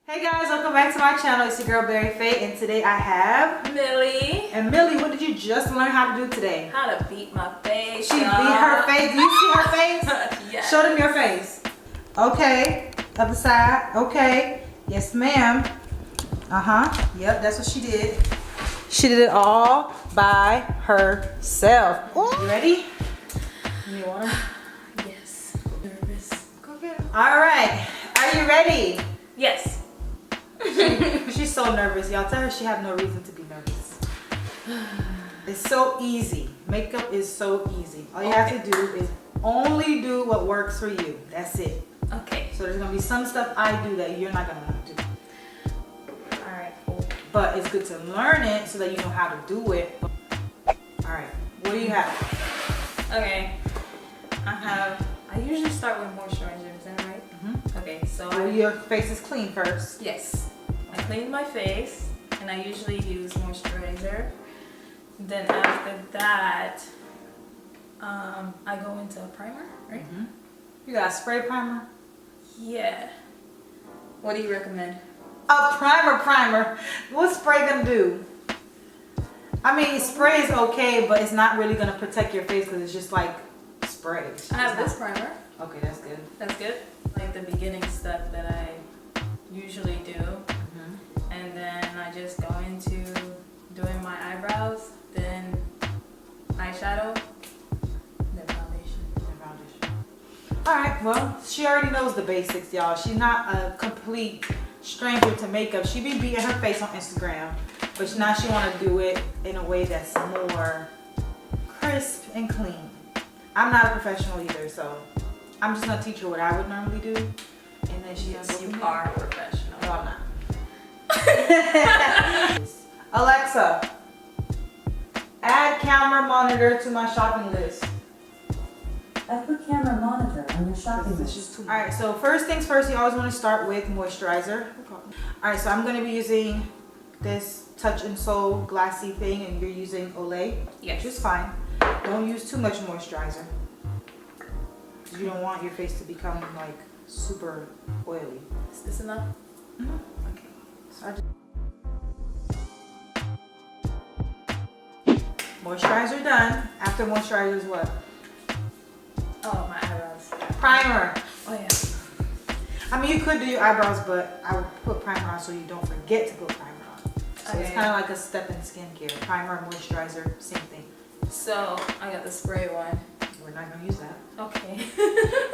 Hey guys, welcome back to my channel. It's your girl Berryfae, and today I have Millie. And Millie, what did you just learn how to do today? How to beat my face. She beat her face. Do you see her face? Yes. Show them your face. Okay. Other side. Okay. Yes, ma'am. Yep, that's what she did. She did it all by herself. You ready? You need water? Yes. Nervous. Go get it. All right. Are you ready? Yes. She's so nervous, y'all. Tell her she have no reason to be nervous. It's so easy. Makeup is so easy. All you have to do is only do what works for you. That's it. Okay. So there's gonna be some stuff I do that you're not gonna want to do. Alright, cool. But it's good to learn it so that you know how to do it. Alright, what do you have? Okay. I usually start with moisturizer, is that right? Okay, so Your face is clean first. yes. I clean my face and I usually use moisturizer. Then after that, I go into a primer, right? You got a spray primer? Yeah. What do you recommend? A primer. What's spray gonna do? I mean, spray is okay, but it's not really gonna protect your face because it's just like spray. I have this primer. Okay, that's good. That's good. Like the beginning step that I usually do. And then I just go into doing my eyebrows, then eyeshadow, then foundation. Alright, well, she already knows the basics, y'all. She's not a complete stranger to makeup. She be beating her face on Instagram, but now she want to do it in a way that's more crisp and clean. I'm not a professional either, so I'm just going to teach her what I would normally do. And then she Yes, you are a professional. No, I'm not. Alexa, add camera monitor to my shopping list. I put camera monitor on your shopping list. Alright, so first things first, you always want to start with moisturizer. Alright, so I'm going to be using this Touch and Soul glassy thing, and you're using Olay. Yes. Which is fine. Don't use too much moisturizer. You don't want your face to become like super oily. Is this enough? Okay. So moisturizer done. After moisturizer is what? Oh, my eyebrows. Primer. Oh yeah. I mean, you could do your eyebrows, but I would put primer on so you don't forget to put primer on. So it's kind of like a step in skincare. Primer, moisturizer, same thing. So I got the spray one. We're not gonna use that. Okay.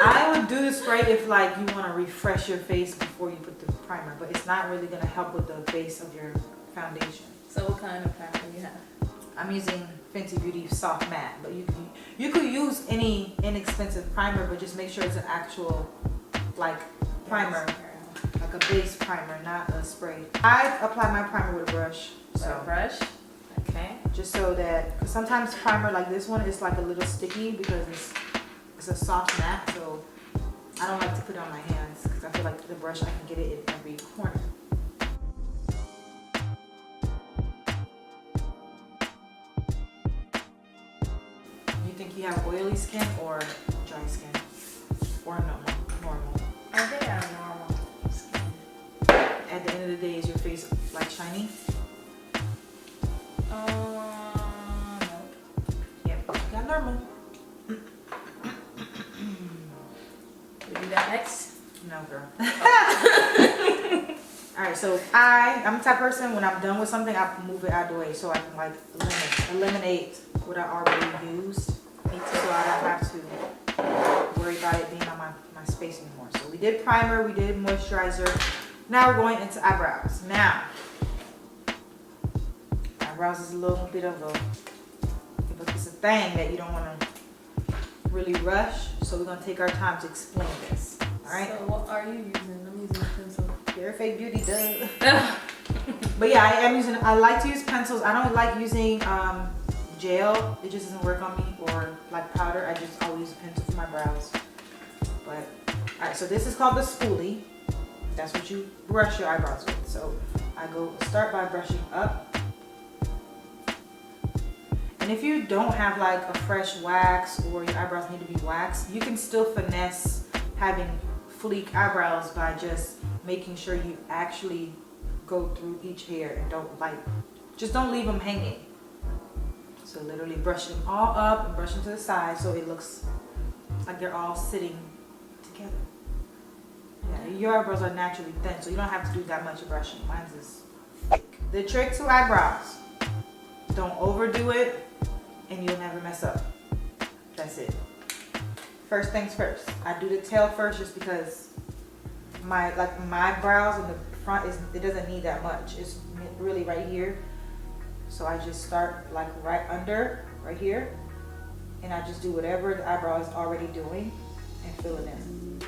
I would do the spray if like you want to refresh your face before you put the primer, but it's not really gonna help with the base of your foundation. So what kind of primer do you have? I'm using Fenty Beauty Soft Matte, but you could use any inexpensive primer, but just make sure it's an actual like primer, like a base primer, not a spray. I apply my primer with a brush. So brush. Okay. Just so that, because sometimes primer like this one is like a little sticky because it's a soft matte, so I don't like to put it on my hands because I feel like the brush I can get it in every corner. You think you have oily skin or dry skin? Or normal? I think I have normal skin. At the end of the day, is your face like shiny? No. Yep, you got normal. We do that next? No, girl. Alright, so I'm the type of person, when I'm done with something, I move it out of the way so I can like eliminate what I already used. Me too. So I don't have to worry about it being on my space anymore. So we did primer, we did moisturizer. Now we're going into eyebrows. Now, eyebrows is a little bit of it's a thing that you don't want to really rush. So we're going to take our time to explain this. Alright? So what are you using? I'm using a pencil. Berryfae Beauty does. But yeah, I like to use pencils. I don't like using gel. It just doesn't work on me, or like powder. I just always use a pencil for my brows. But alright, so this is called the spoolie. That's what you brush your eyebrows with. So I start by brushing up. And if you don't have like a fresh wax or your eyebrows need to be waxed, you can still finesse having fleek eyebrows by just making sure you actually go through each hair and just don't leave them hanging. So literally brush them all up and brush them to the side so it looks like they're all sitting together. Yeah, your eyebrows are naturally thin, so you don't have to do that much brushing. Mine's is thick. The trick to eyebrows, don't overdo it and you'll never mess up. That's it. First things first, I do the tail first just because my brows in the front it doesn't need that much. It's really right here. So I just start like right under, right here, and I just do whatever the eyebrow is already doing and fill it in.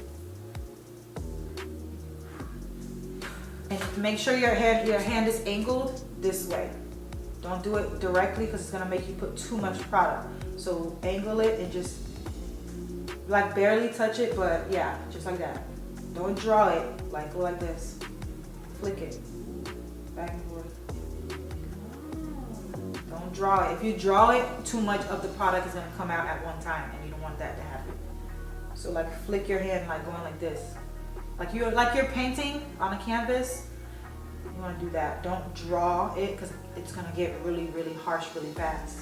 And make sure your hand is angled this way. Don't do it directly because it's gonna make you put too much product. So angle it and just like barely touch it, but yeah, just like that. Don't draw it, like go like this. Flick it back and forth. Don't draw it. If you draw it, too much of the product is gonna come out at one time and you don't want that to happen. So like flick your hand like going like this. Like you're painting on a canvas, you wanna do that. Don't draw it because it's gonna get really, really harsh really fast.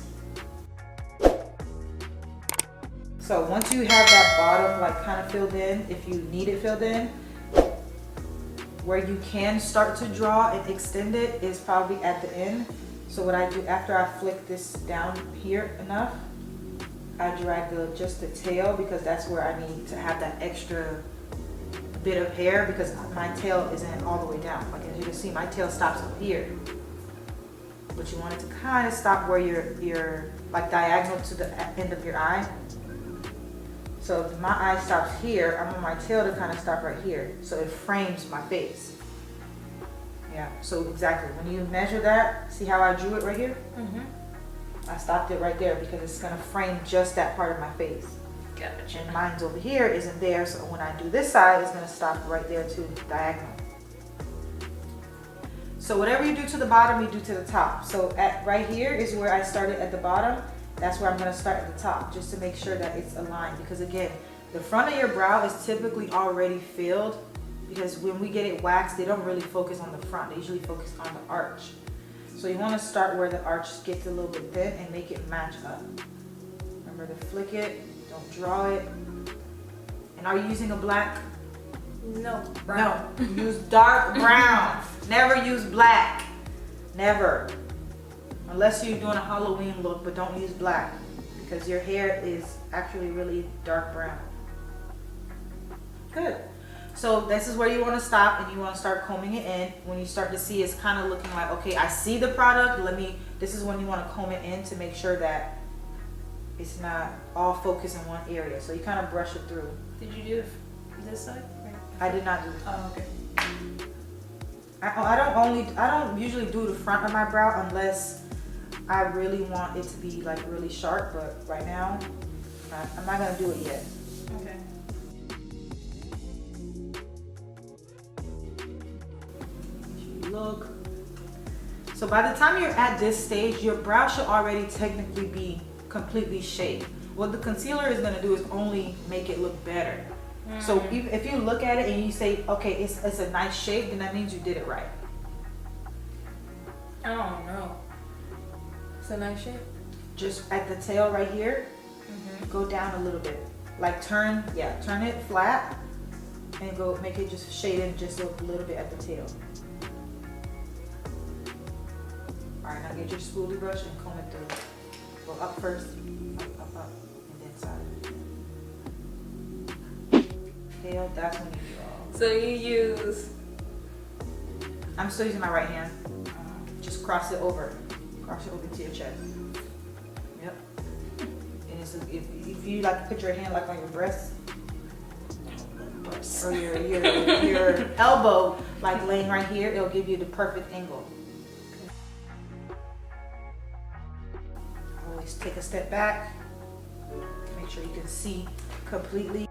So once you have that bottom like kind of filled in, if you need it filled in, where you can start to draw and extend it is probably at the end. So what I do after I flick this down here enough, I drag just the tail because that's where I need to have that extra bit of hair because my tail isn't all the way down. Like as you can see, my tail stops up here. But you want it to kind of stop where you're like diagonal to the end of your eye. So if my eye stops here, I want my tail to kind of stop right here. So it frames my face. Yeah, so exactly. When you measure that, see how I drew it right here? Mm-hmm. I stopped it right there because it's gonna frame just that part of my face. Gotcha. And mine's over here, isn't there, so when I do this side, it's gonna stop right there too, diagonal. So whatever you do to the bottom, you do to the top. So right here is where I started at the bottom. That's where I'm gonna start at the top, just to make sure that it's aligned. Because again, the front of your brow is typically already filled because when we get it waxed, they don't really focus on the front. They usually focus on the arch. So you wanna start where the arch gets a little bit thin and make it match up. Remember to flick it, don't draw it. And are you using a black? No, brown. No, use dark brown. Never use black, never. Unless you're doing a Halloween look, but don't use black because your hair is actually really dark brown. Good. So this is where you want to stop and you want to start combing it in. When you start to see it's kind of looking like, okay, I see the product. This is when you want to comb it in to make sure that it's not all focused in one area. So you kind of brush it through. Did you do this side? I did not do that. Oh, okay. I don't usually do the front of my brow unless I really want it to be like really sharp, but right now, I'm not gonna do it yet. Okay. Look. So by the time you're at this stage, your brow should already technically be completely shaped. What the concealer is gonna do is only make it look better. So if you look at it and you say, okay, it's a nice shape, then that means you did it right. Oh no. It's a nice shape. Just at the tail right here, go down a little bit. Like turn it flat and go make it just shade in just a little bit at the tail. All right, now get your spoolie brush and comb it through. Go up first, up, and then side. Tail, that's when you draw. So you use... I'm still using my right hand. Just cross it over. Cross it over to your chest. Yep. And it's, if you like put your hand like on your breast or your elbow like laying right here, it'll give you the perfect angle. Always take a step back. Make sure you can see completely.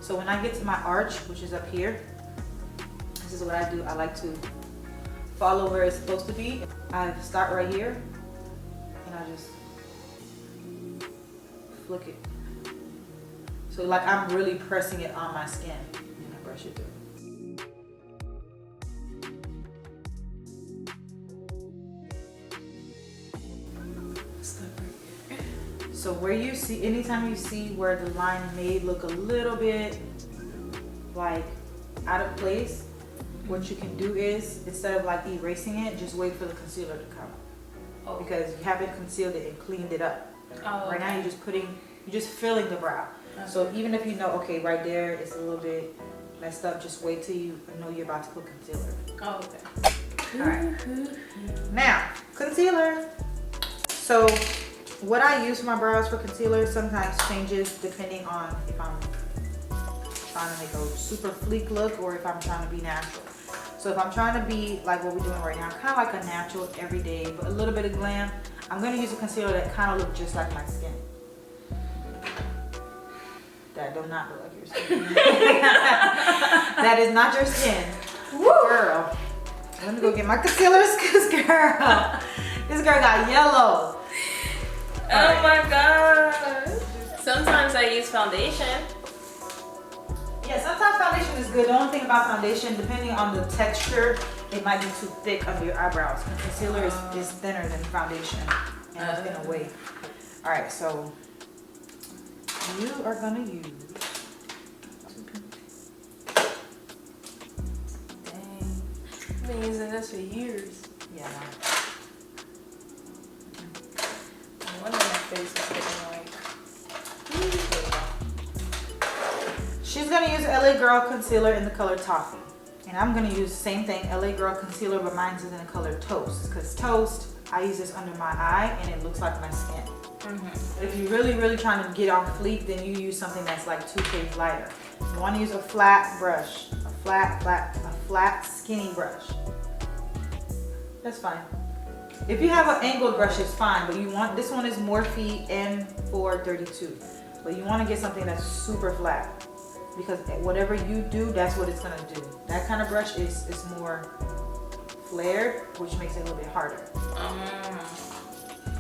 So when I get to my arch, which is up here, this is what I do. I like to follow where it's supposed to be. I start right here, and I just flick it. So like I'm really pressing it on my skin and I brush it through. So where you see, anytime you see where the line may look a little bit like out of place, what you can do is, instead of like erasing it, just wait for the concealer to come. Oh. Because you haven't concealed it and cleaned it up. Oh, right now you're just filling the brow. Okay. So even if you know, okay, right there it's a little bit messed up, just wait till you know you're about to put concealer. Oh, okay. All right. Now, concealer. So what I use for my brows for concealer sometimes changes depending on if I'm trying to make a super sleek look or if I'm trying to be natural. So if I'm trying to be like what we're doing right now, kind of like a natural everyday, but a little bit of glam, I'm going to use a concealer that kind of looks just like my skin. That do not look like your skin. That is not your skin. Woo. Girl. Let me go get my concealer, because girl, this girl got yellow. Oh my god. Sometimes I use foundation. Yeah, sometimes foundation is good. The only thing about foundation, depending on the texture, it might be too thick under your eyebrows. And concealer is thinner than foundation, and it's gonna weigh. All right, so you are gonna use. Dang, I've been using this for years. Yeah. No wonder my face is looking like. She's gonna use LA Girl concealer in the color Toffee, and I'm gonna use the same thing, LA Girl concealer, but mine is in the color Toast, because Toast, I use this under my eye and it looks like my skin. But if you're really trying to get on fleek, then you use something that's like 2 shades lighter. You want to use a flat brush, a flat skinny brush. That's fine. If you have an angled brush, it's fine, but you want, this one is Morphe M432, but you want to get something that's super flat, because whatever you do, that's what it's gonna do. That kind of brush is more flared, which makes it a little bit harder.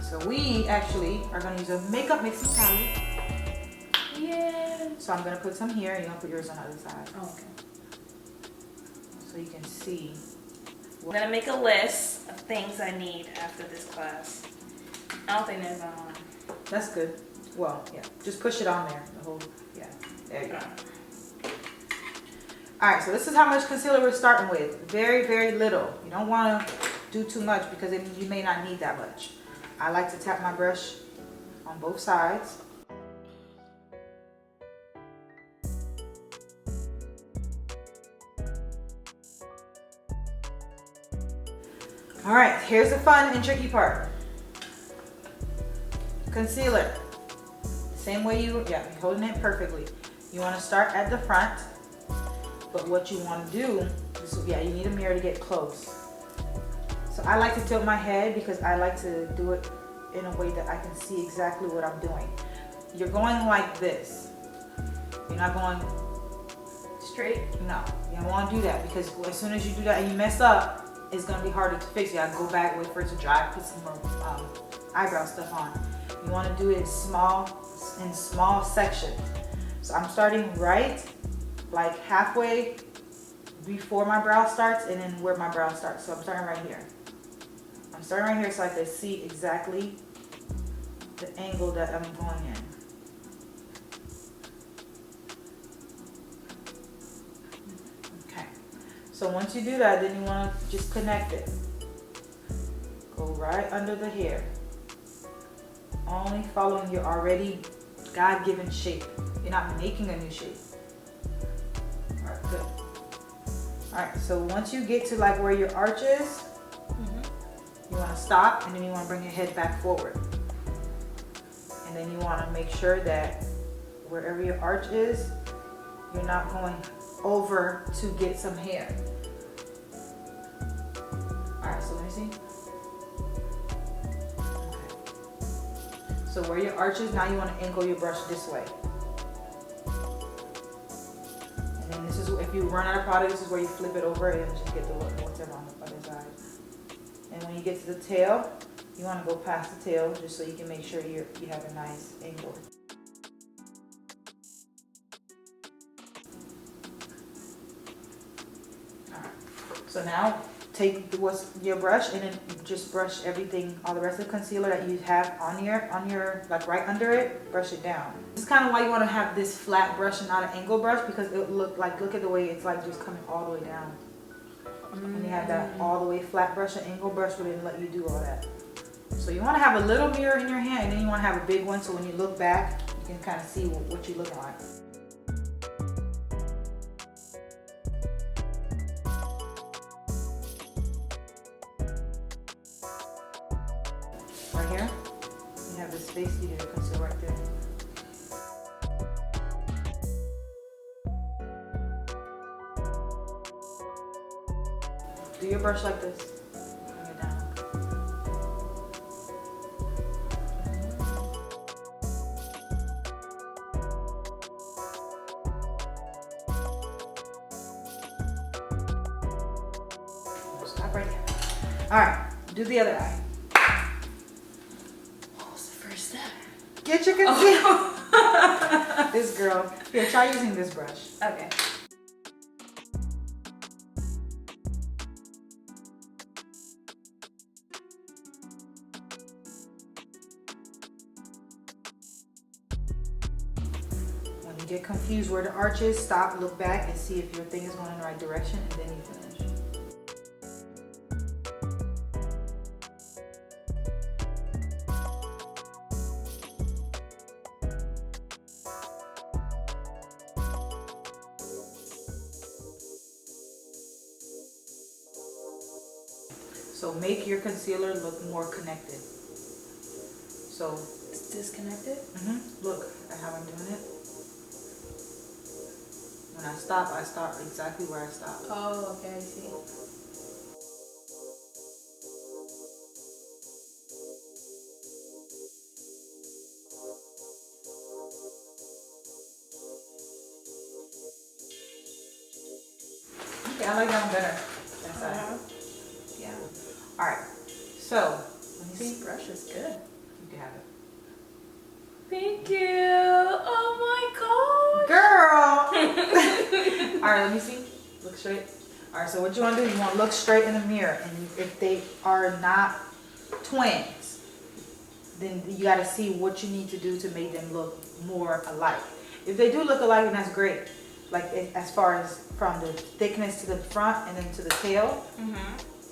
So we actually are gonna use a makeup mixing palette. Yeah. So I'm gonna put some here, and you're gonna put yours on the other side. Oh, okay. So you can see. I'm gonna make a list of things I need after this class. I don't think there's one. That's good. Well, yeah, just push it on there. The whole, yeah, there you go. All right, so this is how much concealer we're starting with. Very little. You don't want to do too much because you may not need that much. I like to tap my brush on both sides. All right, here's the fun and tricky part. Concealer. Same way you're holding it perfectly. You want to start at the front, but what you want to do is, you need a mirror to get close. So I like to tilt my head because I like to do it in a way that I can see exactly what I'm doing. You're going like this. You're not going Straight? No, you don't want to do that, because as soon as you do that and you mess up, it's going to be harder to fix. You got to go back, wait for it to dry, put some more eyebrow stuff on. You want to do it in small sections. So I'm starting right, like halfway before my brow starts, and then where my brow starts. So I'm starting right here. I'm starting right here so I can see exactly the angle that I'm going in. Okay. So once you do that, then you want to just connect it. Go right under the hair. Only following your already God-given shape. You're not making a new shape. All right, good. All right, so once you get to like where your arch is, you want to stop, and then you want to bring your head back forward. And then you want to make sure that wherever your arch is, you're not going over to get some hair. All right, so let me see. So where your arch is, now you want to angle your brush this way. And then this is, if you run out of product, this is where you flip it over and just get the whatever on the other side. And when you get to the tail, you want to go past the tail just so you can make sure you have a nice angle. So now take what's your brush and then just brush everything, all the rest of the concealer that you have on your like right under it, brush it down. This is kind of why you want to have this flat brush and not an angle brush, because it look at the way it's like just coming all the way down. When you have that all the way flat brush, an angle brush wouldn't let you do all that. So you want to have a little mirror in your hand, and then you want to have a big one, so when you look back, you can kind of see what you're looking like. Right here, you have this space, you can conceal right there. Do your brush like this. Bring it down. Stop right there. All right, do the other eye. What was the first step? Get your concealer. This girl. Here, try using this brush. Okay. When you get confused where the arch is, stop, look back, and see if your thing is going in the right direction, and then you finish. So make your concealer look more connected. So It's disconnected? look at how I'm doing it. When I stop exactly where I stop. Oh, okay, I see. Okay, I like that one better. That side. Yeah. All right. So let me see. This brush is good. You can have it. Thank you. Oh my Girl! Alright, let me see. Look straight. Alright, so what you want to do, you want to look straight in the mirror. And if they are not twins, then you got to see what you need to do to make them look more alike. If they do look alike, then that's great. Like as far as from the thickness to the front and then to the tail.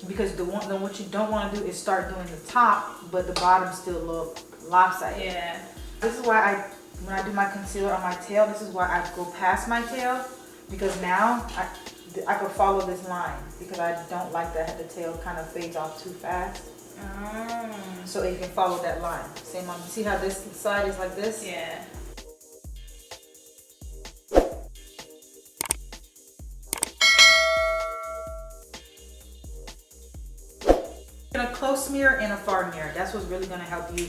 Because then what you don't want to do is start doing the top, but the bottom still look lopsided. Yeah. This is why when I do my concealer on my tail, this is why I go past my tail, because now I could follow this line, because I don't like that the tail kind of fades off too fast. So you can follow that line. Same on, see how this side is like this? Yeah. A close mirror and a far mirror. That's what's really gonna help you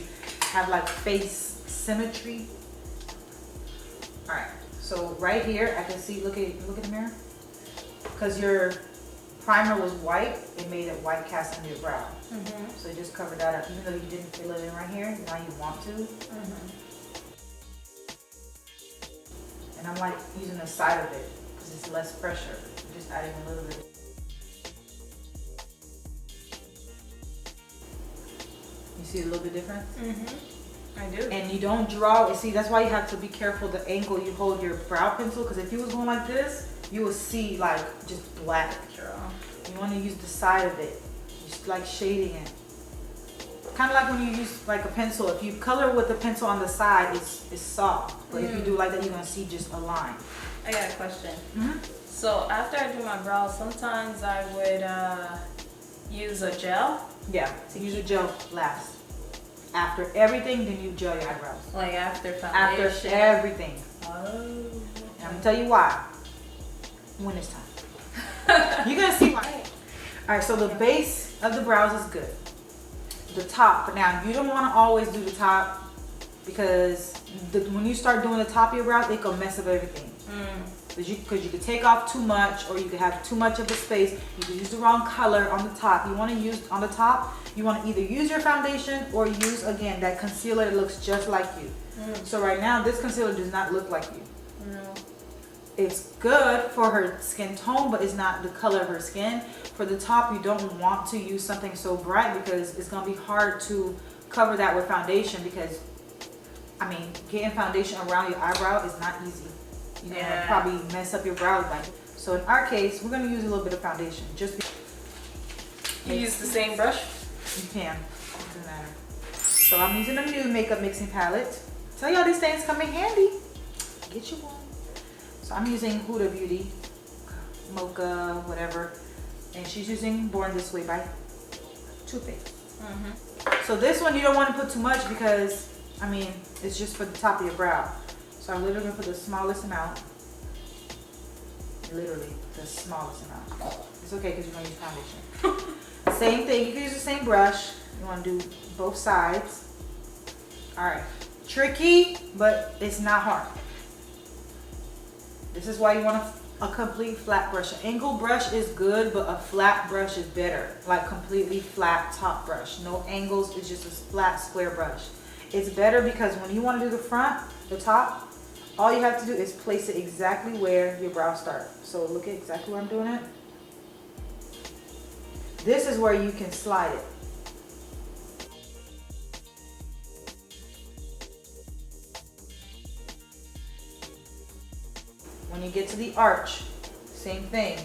have like face symmetry. All right, so right here I can see, look at the mirror, because your primer was white, it made a white cast on your brow. So you just cover that up, even though you didn't fill it in right here. Now you want to. And I'm like using the side of it because it's less pressure. I'm just adding a little bit. You see a little bit difference? I do. And you don't draw, see, that's why you have to be careful the angle you hold your brow pencil, because if you was going like this, you will see like just black. You want to use the side of it, just like shading it. Kind of like when you use like a pencil, if you color with the pencil on the side, it's soft. But if you do like that, you're going to see just a line. I got a question. So after I do my brows, sometimes I would use a gel. Yeah, so use a gel last. After everything, then you gel your eyebrows. Like after After foundation. everything. Oh. And I'm gonna tell you why. When it's time. You're gonna see why. Alright, so the base of the brows is good. The top, but now you don't want to always do the top, because when you start doing the top of your brows, it can mess up everything. Because you could take off too much, or you could have too much of the space. You could use the wrong color on the top. You want to use on the top, you want to either use your foundation or use again that concealer that looks just like you. So right now this concealer does not look like you. No. it's good for her skin tone, but it's not the color of her skin. For the top, you don't want to use something so bright because it's gonna be hard to cover that with foundation, because I mean, getting foundation around your eyebrow is not easy. You're gonna probably mess up your brows by it. So in our case, we're gonna use a little bit of foundation. Just You use the same brush? you can, it doesn't matter. So I'm using a new makeup mixing palette. Tell y'all these things come in handy. Get you one. So I'm using Huda Beauty, Mocha, whatever. And she's using Born This Way by Too Faced. So this one you don't want to put too much because, I mean, it's just for the top of your brow. So I'm literally gonna put the smallest amount. Literally the smallest amount. It's okay because you're gonna use foundation. Same thing, you can use the same brush. You want to do both sides. All right, tricky, but it's not hard. This is why you want a complete flat brush. An angled brush is good, but a flat brush is better. Like completely flat top brush. No angles, it's just a flat square brush. It's better because when you want to do the front, the top, all you have to do is place it exactly where your brows start. So look at exactly where I'm doing it. This is where you can slide it. When you get to the arch, same thing.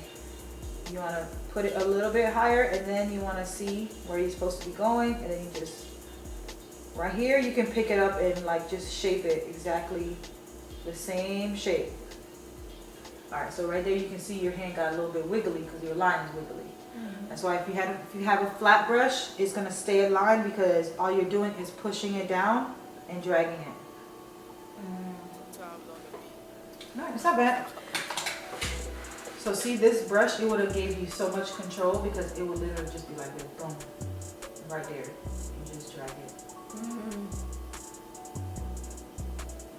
You want to put it a little bit higher, and then you want to see where you're supposed to be going, and then you just, right here, you can pick it up and like just shape it exactly the same shape. All right, so right there you can see your hand got a little bit wiggly because your line is wiggly. That's why if you have a flat brush, it's gonna stay aligned because all you're doing is pushing it down and dragging it. No, it's not bad. So see, this brush, it would have gave you so much control because it would literally just be like this, boom, right there. You just drag it. And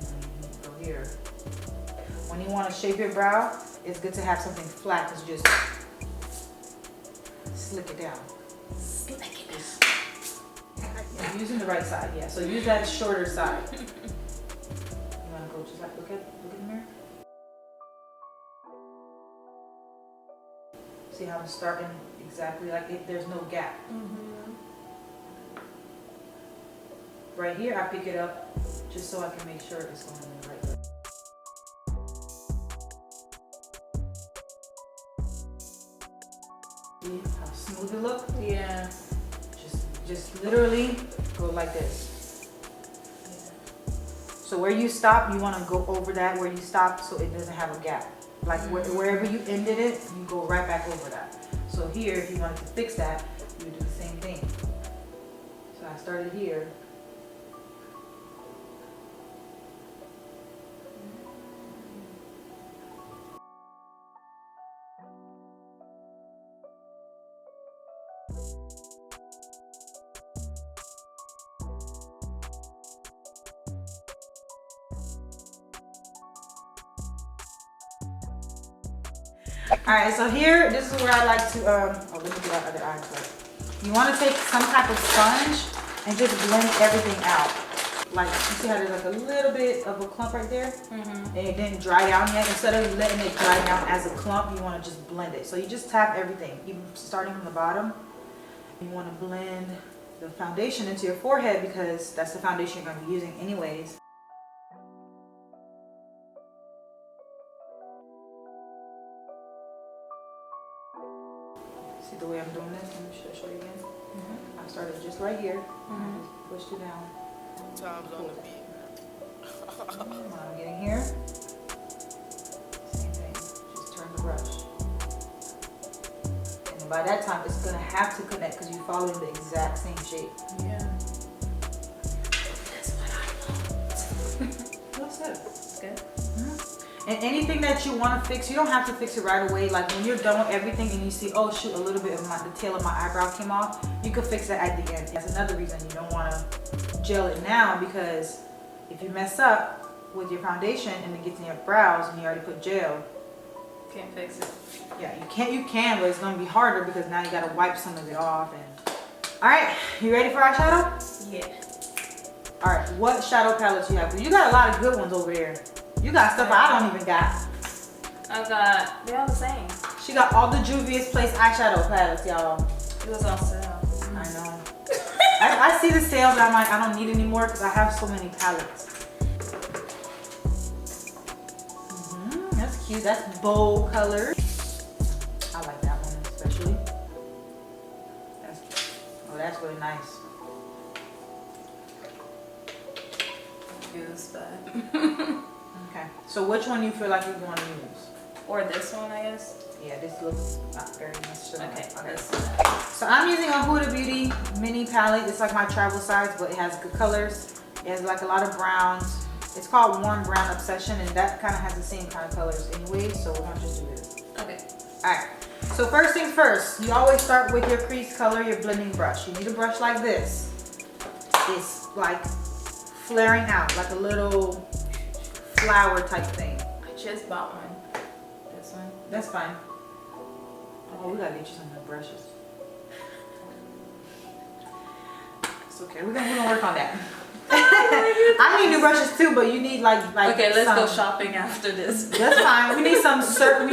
then you go here. When you want to shape your brow, it's good to have something flat because you just slick it down. Slick it down. Yeah, using the right side, yeah. So use that shorter side. You want to go just like, look at the mirror. See how I'm starting exactly like it, there's no gap. Right here, I pick it up just so I can make sure it's going in the right way. See how smooth it looks? Yeah. Just literally go like this. Yeah. So where you stop, you want to go over that where you stopped so it doesn't have a gap. Like wherever you ended it, you go right back over that. So here, if you wanted to fix that, you would do the same thing. So I started here. All right, so here, this is where I like to, let me do our other eye first. You want to take some type of sponge and just blend everything out. Like, you see how there's like a little bit of a clump right there? And it didn't dry down yet. Instead of letting it dry down as a clump, you want to just blend it. So you just tap everything, even starting from the bottom. You want to blend the foundation into your forehead because that's the foundation you're going to be using anyways. See the way I'm doing this? Let me show you again. I started just right here. I just pushed it down. Times on the beat. When I'm getting here, same thing. Just turn the brush. And by that time, it's gonna have to connect because you're following the exact same shape. Yeah. That's what I want. That's it. It's good. And anything that you want to fix, you don't have to fix it right away. Like when you're done with everything and you see, oh shoot, a little bit of the tail of my eyebrow came off, you could fix that at the end. That's another reason you don't want to gel it now, because if you mess up with your foundation and it gets in your brows and you already put gel, Can't fix it. yeah, you can, but it's going to be harder because now you got to wipe some of it off. And all right, you ready for eyeshadow? Yeah. All right, what shadow palettes you have? You got a lot of good ones over there. You got stuff I don't even got. they're all the same. She got all the Juvia's Place eyeshadow palettes, y'all. It was on sale. I know. I see the sale, but I'm like, I don't need anymore because I have so many palettes. That's cute. That's bold color. I like that one especially. That's cute. Oh, that's really nice. Use that. Okay. So which one you feel like you want to use? Or this one, I guess. Yeah, this looks not very much similar. Okay. So I'm using a Huda Beauty mini palette. It's like my travel size, but it has good colors. It has like a lot of browns. It's called Warm Brown Obsession, and that kind of has the same kind of colors anyway. So we're gonna just do this. Okay. All right. So first things first, you always start with your crease color, your blending brush. You need a brush like this. It's like flaring out, like a little flower type thing. I just bought one. This one. That's fine. Oh, we gotta get you some more brushes. It's okay. We're gonna work on that. I need new brushes too, but you need like okay, let's go some. shopping after this. That's fine. We need some certain.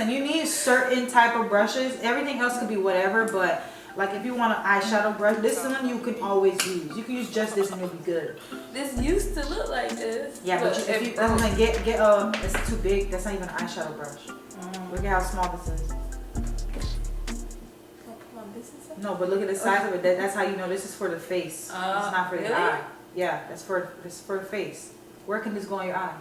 You need certain type of brushes. Everything else could be whatever, but like if you want an eyeshadow brush, this one you can always use. You can use just this and it'll be good. This used to look like this. Yeah, but if you get it's too big. That's not even an eyeshadow brush. Look at how small this is. Come on, this is it? No, but look at the size of it. That's how you know this is for the face. It's not for the really? eye. Yeah, that's for the face. Where can this go on your eye?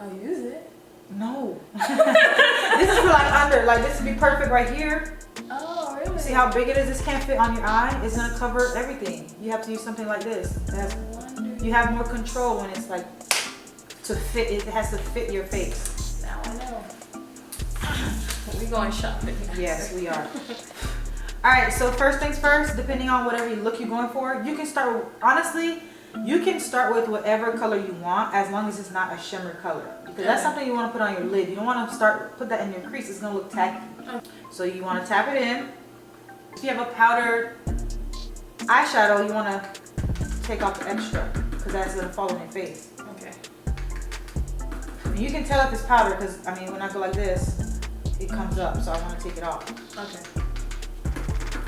I'll use it. No. This is for like under. Like this would be perfect right here. Oh, really? See how big it is? This can't fit on your eye. It's gonna cover everything. You have to use something like this. You have more control when it's like to fit. It has to fit your face. Now I know. We going shopping. Yes, we are. All right. So first things first. Depending on whatever look you're going for, you can start. Honestly, you can start with whatever color you want as long as it's not a shimmer color. Because that's something you want to put on your lid. You don't want to put that in your crease. It's gonna look tacky. So you want to tap it in. If you have a powdered eyeshadow, you want to take off the extra because that's gonna fall on your face. Okay. You can tell if it's powder because I mean when I go like this, it comes up. So I want to take it off. Okay.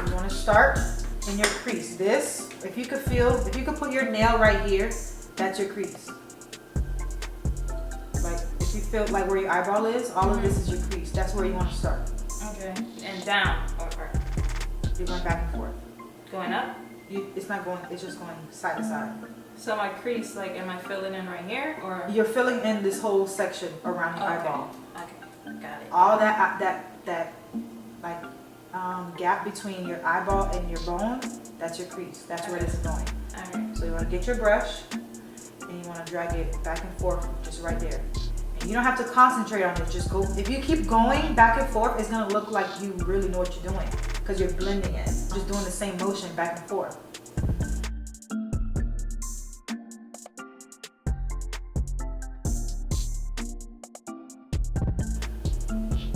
You want to start in your crease. This, if you could put your nail right here, that's your crease. Like if you feel like where your eyeball is, all of this is your crease. That's where you want to start. Okay. And down. Or You're going back and forth. going up? It's not going, it's just going side to side. So my crease, like, am I filling in right here or? You're filling in this whole section around your eyeball. Okay, got it. All that like gap between your eyeball and your bone, that's your crease. That's where this is going. Alright. So you want to get your brush and you want to drag it back and forth just right there. And you don't have to concentrate on it. Just go. If you keep going back and forth, it's going to look like you really know what you're doing because you're blending it. Just doing the same motion back and forth.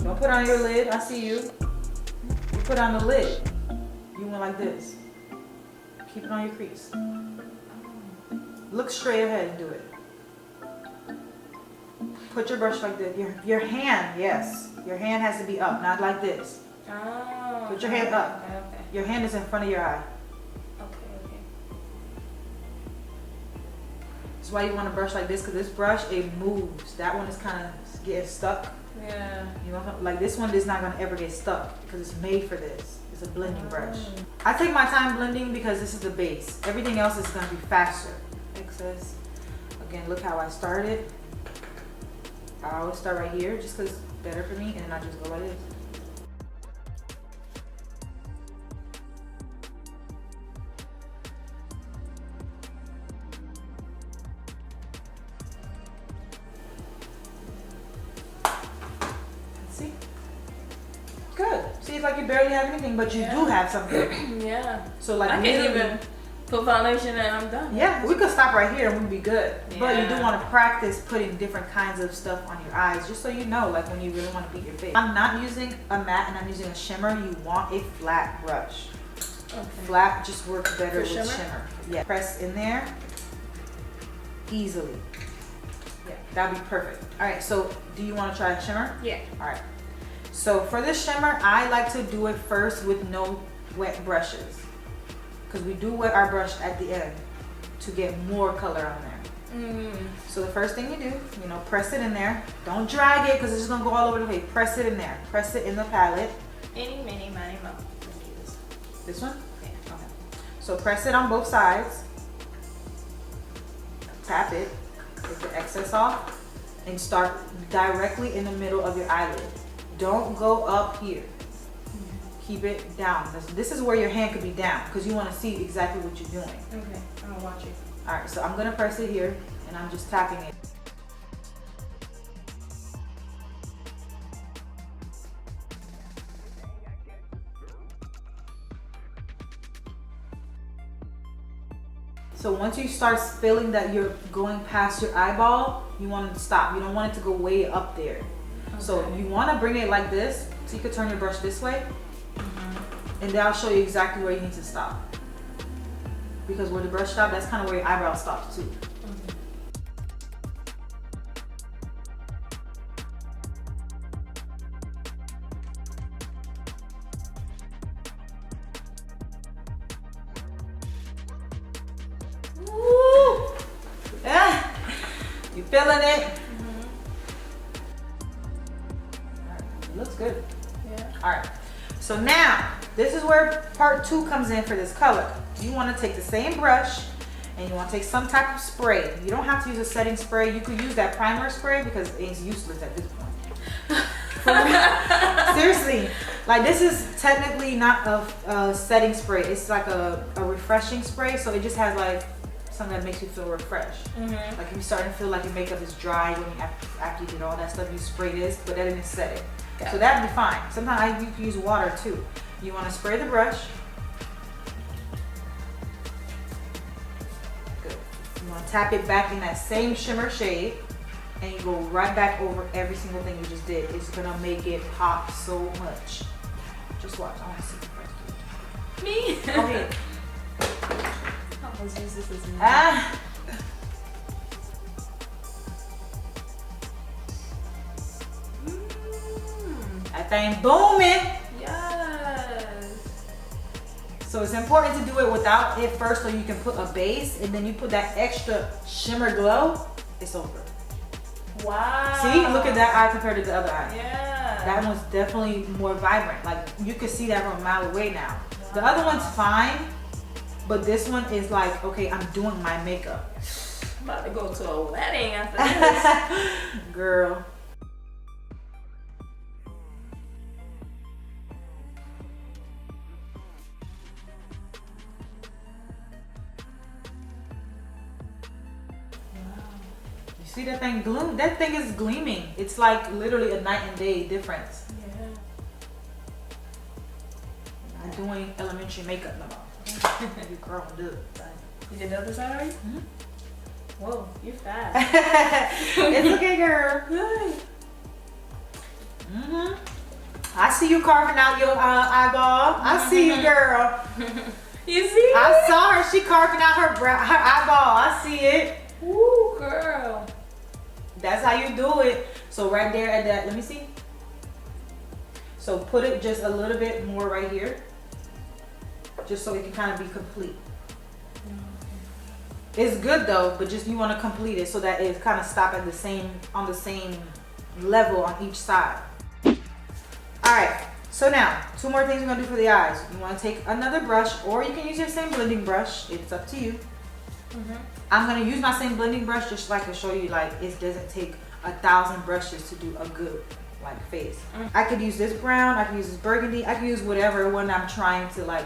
Don't put on your lid. I see you. You put on the lid. You went like this. Keep it on your crease. Look straight ahead and do it. Put your brush like this. Your hand, yes. Your hand has to be up, not like this. Oh. Put your hand up. Okay. Your hand is in front of your eye. Okay. That's why you want to brush like this, because this brush, it moves. That one is kind of getting stuck. Yeah. You know, like this one is not going to ever get stuck because it's made for this. It's a blending brush. I take my time blending because this is the base. Everything else is going to be faster. Excess. Again, look how I started. I always start right here just because it's better for me, and then I just go like this. See? Good. See, it's like you barely have anything, but you do have something. Yeah. So like I can't literally- even put foundation and I'm done. Yeah, we could stop right here and we'd be good. But you do Yeah. want to practice putting different kinds of stuff on your eyes, just so you know, like when you really want to beat your face. I'm not using a matte and I'm using a shimmer. You want a flat brush. Okay. Flat just works better For with shimmer? Yeah. Press in there easily. Yeah. That'd be perfect. All right, so do you want to try a shimmer? Yeah. All right. So for this shimmer, I like to do it first with no wet brushes. Because we do wet our brush at the end to get more color on there. So the first thing you do, you know, press it in there. Don't drag it because it's just gonna go all over the place. Press it in there. Press it in the palette. Any, mini, miny, mo. This one? Yeah. Okay. So press it on both sides. Tap it. Take the excess off. And start directly in the middle of your eyelid. Don't go up here. Keep it down. This is where your hand could be down because you want to see exactly what you're doing. Okay, I'm gonna watch it. All right, so I'm gonna press it here and I'm just tapping it. So once you start feeling that you're going past your eyeball, you want to stop. You don't want it to go way up there. Okay. So you want to bring it like this. So you could turn your brush this way. And then I'll show you exactly where you need to stop. Because where the brush stops, that's kind of where your eyebrow stops too. Woo! Yeah. You feeling it? Alright, it looks good. Yeah. Alright. So now, this is where part 2 comes in for this color. You want to take the same brush and you want to take some type of spray. You don't have to use a setting spray. You could use that primer spray because it's useless at this point. Seriously, like this is technically not a setting spray. It's like a refreshing spray. So it just has like something that makes you feel refreshed. Like if you're starting to feel like your makeup is dry when you after you did all that stuff, you spray this, but that didn't set it. So that'd be fine. Sometimes you can use water too. You want to spray the brush. Good. You want to tap it back in that same shimmer shade and you go right back over every single thing you just did. It's going to make it pop so much. Just watch. I want to see the brush. Me? Okay. Let's use this as me. Ah. That thing booming. Yes. So it's important to do it without it first so you can put a base and then you put that extra shimmer glow, it's over. Wow. See, look at that eye compared to the other eye. Yeah. That one's definitely more vibrant. Like you can see that from a mile away now. Wow. The other one's fine, but this one is like, okay, I'm doing my makeup. I'm about to go to a wedding after this. Girl. See that thing gloom? That thing is gleaming. It's like literally a night and day difference. Yeah. I'm doing elementary makeup now. You girl do. You did the other side already? Whoa, you're fast. It's okay, girl. I see you carving out your eyeball. I see you, girl. You see? I saw her. She carving out her eyeball. I see it. Woo, girl. That's how you do it. So right there at that, let me see. So put it just a little bit more right here. Just so it can kind of be complete. It's good though, but just you want to complete it so that it kind of stop at the same, on the same level on each side. Alright, so now, 2 more things we're going to do for the eyes. You want to take another brush or you can use your same blending brush. It's up to you. I'm going to use my same blending brush just so I can show you like it doesn't take 1,000 brushes to do a good like face. I could use this brown, I could use this burgundy, I could use whatever one I'm trying to like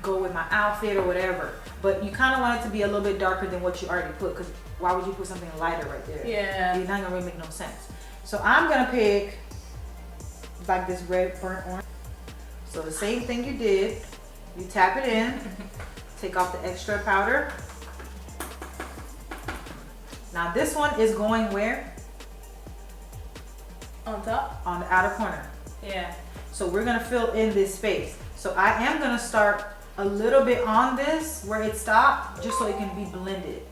go with my outfit or whatever. But you kind of want it to be a little bit darker than what you already put because why would you put something lighter right there? Yeah. It's not going to really make no sense. So I'm going to pick like this red burnt orange. So the same thing you did, you tap it in, take off the extra powder. Now this one is going where? On top? On the outer corner. Yeah. So we're gonna fill in this space. So I am gonna start a little bit on this where it stopped, just so it can be blended.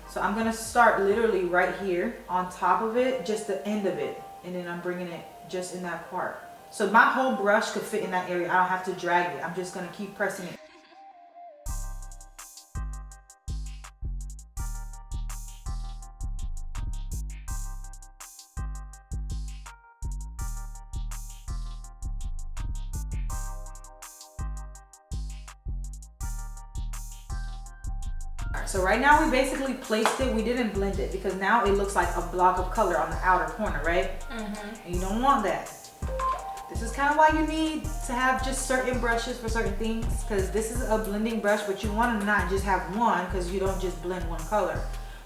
So So I'm gonna start literally right here on top of it, just the end of it. And then I'm bringing it just in that part. So my whole brush could fit in that area. I don't have to drag it. I'm just gonna keep pressing it. So right now we basically placed it. We didn't blend it because now it looks like a block of color on the outer corner, right? And you don't want that. This is kind of why you need to have just certain brushes for certain things, because this is a blending brush, but you want to not just have one because you don't just blend one color.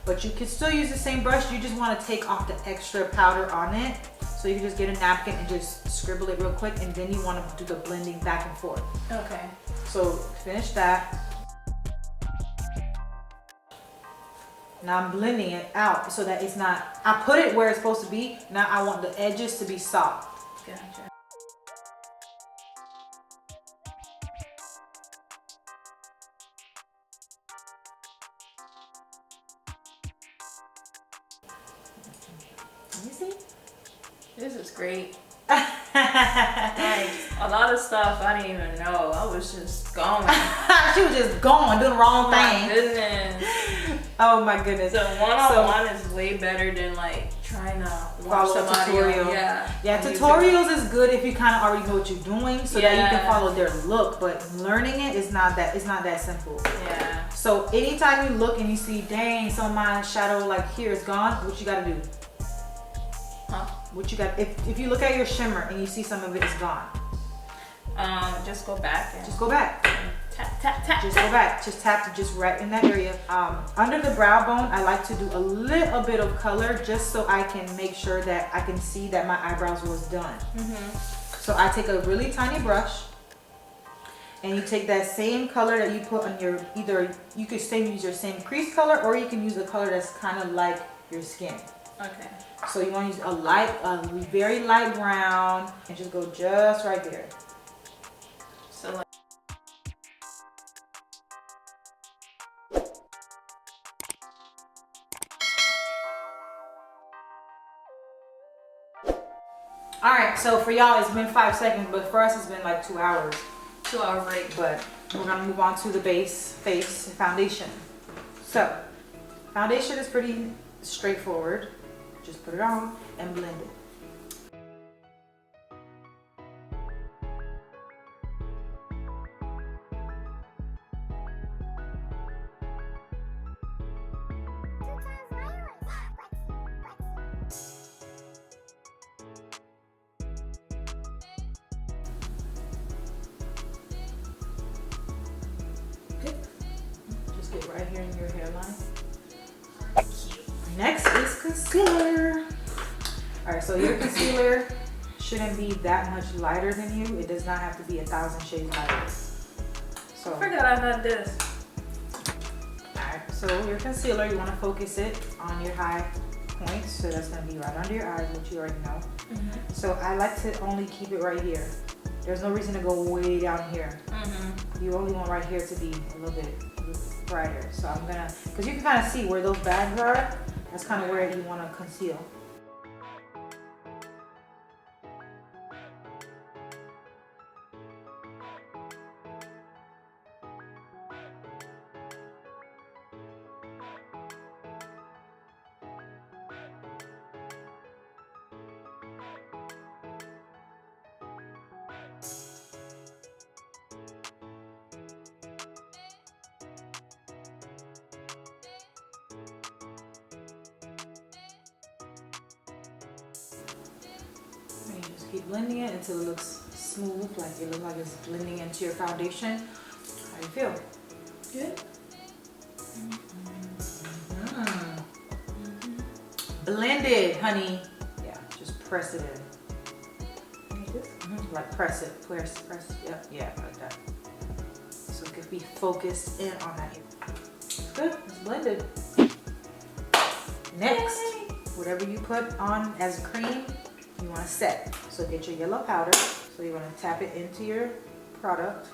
But you can still use the same brush. You just want to take off the extra powder on it. So you can just get a napkin and just scribble it real quick, and then you want to do the blending back and forth. Okay. So finish that. Now I'm blending it out so that it's not, I put it where it's supposed to be. Now I want the edges to be soft. Gotcha. You see? This is great. Like, a lot of stuff I didn't even know. I was just going. She was just going, doing the wrong My thing. goodness. Oh my goodness. So one-on-one is way better than like trying to watch Follow a somebody tutorial. Yeah, on tutorials is good if you kind of already know what you're doing, so that you can Yeah. follow their look. But learning it is not that. It's not that simple. YouTube. Yeah. So anytime you look and you see, dang, some of my shadow like here is gone. What you gotta do? Huh? What you got? If you look at your shimmer and you see some of it is gone, Just go back and just go back. tap tap tap. Just go back. Just tap just right in that area. Under the brow bone, I like to do a little bit of color just so I can make sure that I can see that my eyebrows was done. So I take a really tiny brush, and you take that same color that you put on your, either you could use your same crease color, or you can use a color that's kind of like your skin. Okay. So you want to use a very light brown, and just go just right there. So like. All right, so for y'all, it's been 5 seconds, but for us, it's been like 2 hours. 2-hour break. But we're gonna move on to the base, face, foundation. So, foundation is pretty straightforward. Just put it on and blend it. Just get right here in your hairline. Next is concealer. All right, so your concealer shouldn't be that much lighter than you. It does not have to be 1,000 shades lighter. So, I forgot I had this. all right, so your concealer, you want to focus it on your high points. So that's going to be right under your eyes, which you already know. So I like to only keep it right here. There's no reason to go way down here. You only want right here to be a little bit brighter. So I'm gonna, because you can kind of see where those bags are. That's kind of where you want to conceal. And you just keep blending it until it looks smooth, like it looks like it's blending into your foundation. How do you feel? Good. Blended, honey. Yeah, just press it in. Like this? Like press it, press, yep, yeah, like that. So it could be focused in on that. Good, it's blended. Next, whatever you put on as cream, you want to set. So get your yellow powder. So you want to tap it into your product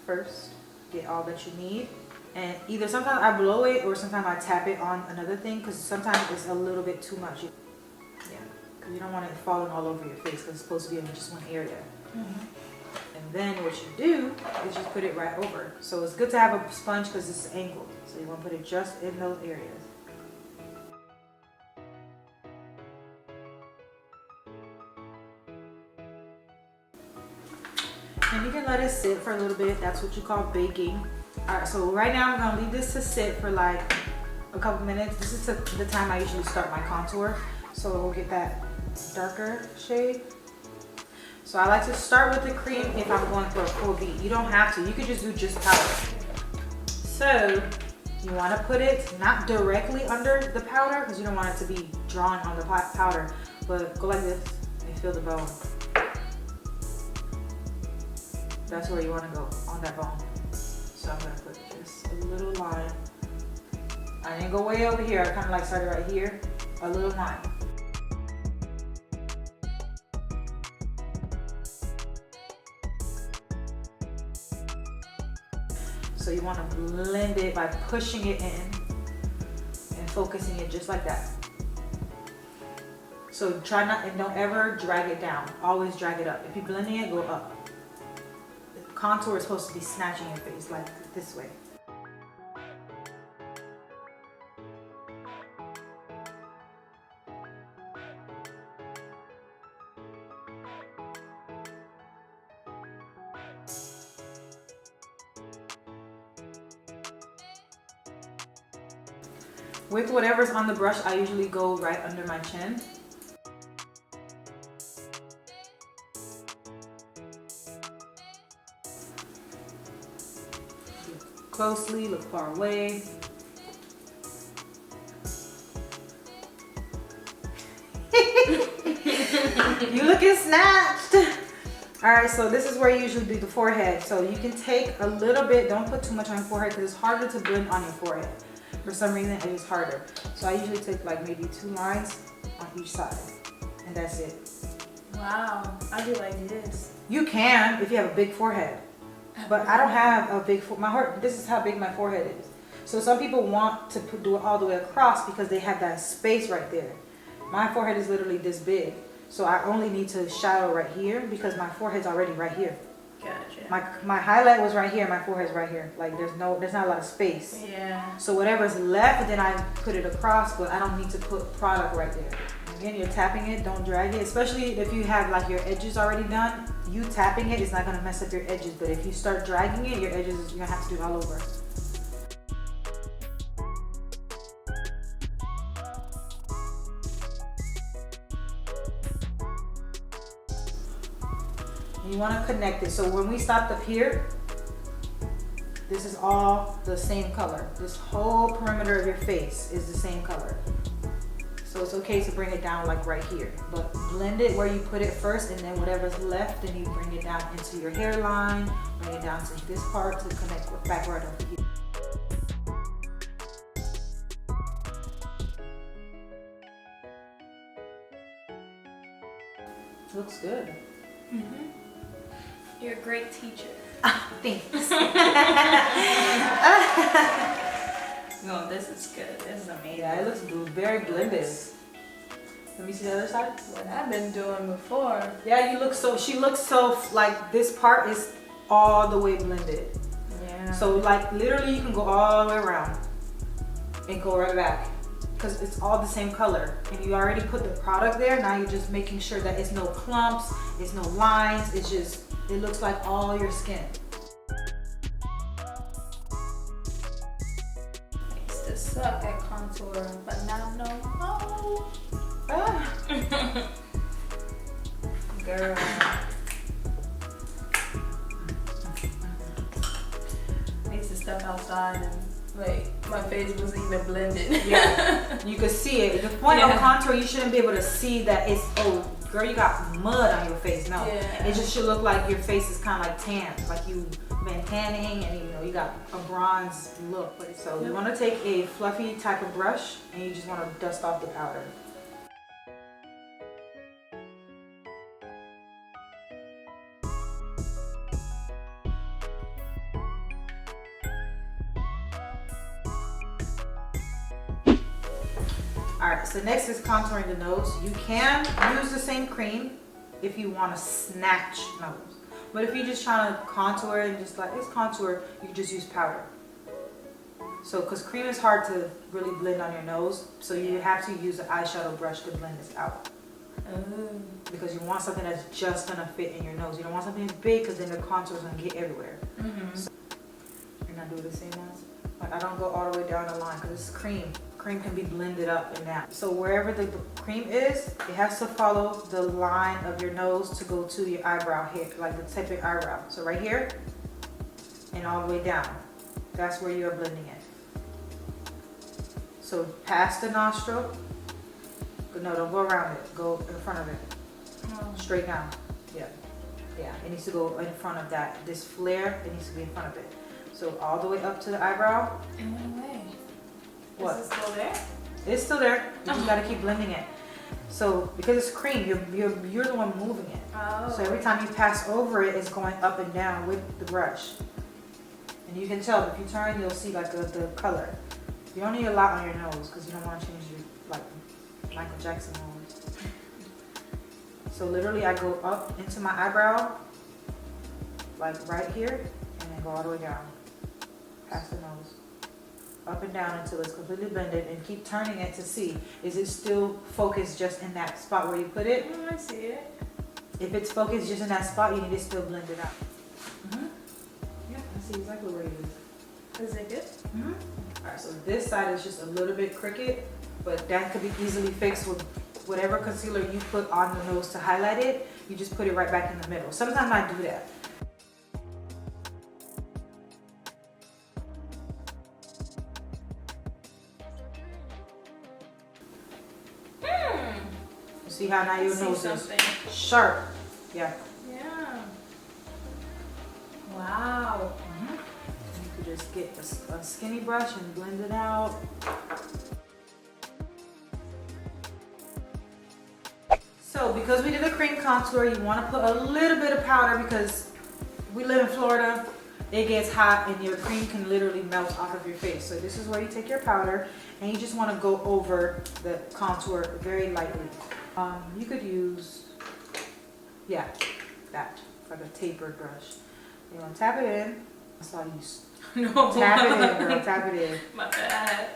first. Get all that you need. And either sometimes I blow it or sometimes I tap it on another thing because sometimes it's a little bit too much. Yeah, because you don't want it falling all over your face because it's supposed to be in just one area. And then what you do is you put it right over. So it's good to have a sponge because it's angled. So you want to put it just in those areas. And you can let it sit for a little bit. That's what you call baking. Alright, so right now I'm going to leave this to sit for like a couple minutes. This is the time I usually start my contour. So we'll get that darker shade. So I like to start with the cream if I'm going for a full beat. You don't have to. You could just do just powder. So you want to put it not directly under the powder because you don't want it to be drawn on the powder. But go like this and feel the bone. That's where you want to go, on that bone. So I'm going to put just a little line. I didn't go way over here. I kind of like started right here. A little line. So you want to blend it by pushing it in and focusing it just like that. So try not, and don't ever drag it down. Always drag it up. If you're blending it, go up. The contour is supposed to be snatching your face like this way. With whatever's on the brush, I usually go right under my chin. Look closely, look far away. You looking snatched. All right, so this is where you usually do the forehead. So you can take a little bit, don't put too much on your forehead because it's harder to blend on your forehead. For some reason, it is harder. So I usually take like maybe 2 lines on each side, and that's it. Wow, I do like this. You can if you have a big forehead, but I don't have a big forehead. This is how big my forehead is. So some people want to do it all the way across because they have that space right there. My forehead is literally this big, so I only need to shadow right here because my forehead's already right here. Gotcha. My highlight was right here, my forehead's right here. Like there's not a lot of space. Yeah. So whatever's left, then I put it across, but I don't need to put product right there. Again, you're tapping it, don't drag it. Especially if you have like your edges already done, you tapping it is not gonna mess up your edges. But if you start dragging it, your edges, you're gonna have to do it all over. You want to connect it. So when we stopped up here, this is all the same color. This whole perimeter of your face is the same color. So it's okay to bring it down like right here. But blend it where you put it first, and then whatever's left, then you bring it down into your hairline, bring it down to this part to connect back right over here. Looks good. Mm-hmm. You're a great teacher. Thanks. No, this is good. This is amazing. Yeah, it looks very blended. Let me see the other side. What I've been doing before. Yeah, she looks so, like this part is all the way blended. Yeah. So like literally you can go all the way around and go right back because it's all the same color. And you already put the product there. Now you're just making sure that it's no clumps, it's no lines. It's just, it looks like all your skin. I used to suck at contouring, but now I know how. Ah. Girl. I used to step outside and like my face was even blended. Yeah, you could see it. The point of contour, you shouldn't be able to see that it's, oh girl, you got mud on your face. No, it just should look like your face is kind of like tan, like you've been tanning and you got a bronze look. So you want to take a fluffy type of brush and you just want to dust off the powder. so next is contouring the nose. You can use the same cream if you want to snatch nose. But if you're just trying to contour and just like, it's contour, you can just use powder. So, because cream is hard to really blend on your nose, so you have to use an eyeshadow brush to blend this out. Because you want something that's just gonna fit in your nose. You don't want something big because then the contour's gonna get everywhere. So, you're not doing the same ones? Like I don't go all the way down the line because it's cream. Cream can be blended up and down. So wherever the cream is, it has to follow the line of your nose to go to your eyebrow hair, like the tip of your eyebrow. So right here and all the way down. That's where you're blending it. So past the nostril. No, don't go around it. Go in front of it. Straight down. Yeah. Yeah. It needs to go in front of that. This flare, it needs to be in front of it. So all the way up to the eyebrow. It went away. What? Is it still there? It's still there. You just gotta keep blending it. So because it's cream, you're the one moving it. Oh. So every time you pass over it, it's going up and down with the brush. And you can tell if you turn, you'll see like the color. You don't need a lot on your nose because you don't want to change your like Michael Jackson nose. So literally, I go up into my eyebrow, like right here, and then go all the way down, past the nose. Up and down until it's completely blended, and keep turning it to see, is it still focused just in that spot where you put it? Oh, I see it. If it's focused just in that spot, you need to still blend it out. Yeah, I see exactly where it is. Is it good? Alright, so this side is just a little bit crooked, but that could be easily fixed with whatever concealer you put on the nose to highlight it. You just put it right back in the middle. Sometimes I do that. See how now your nose is sharp. Yeah. Yeah. Wow. You could just get a skinny brush and blend it out. So because we did a cream contour, you want to put a little bit of powder because we live in Florida. It gets hot and your cream can literally melt off of your face. So this is where you take your powder and you just want to go over the contour very lightly. You could use, yeah, that, like a tapered brush. You want to tap it in. That's all you No. tap it in, girl, tap it in. My bad.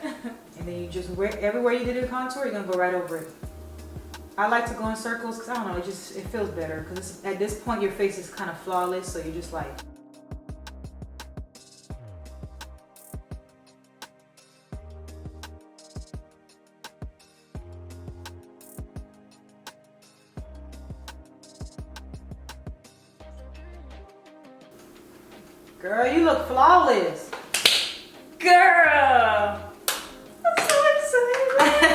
And then you just, everywhere you did your contour, you're going to go right over it. I like to go in circles because I don't know, it feels better because at this point your face is kind of flawless, so you're just like. Girl, you look flawless. Girl! I'm so excited.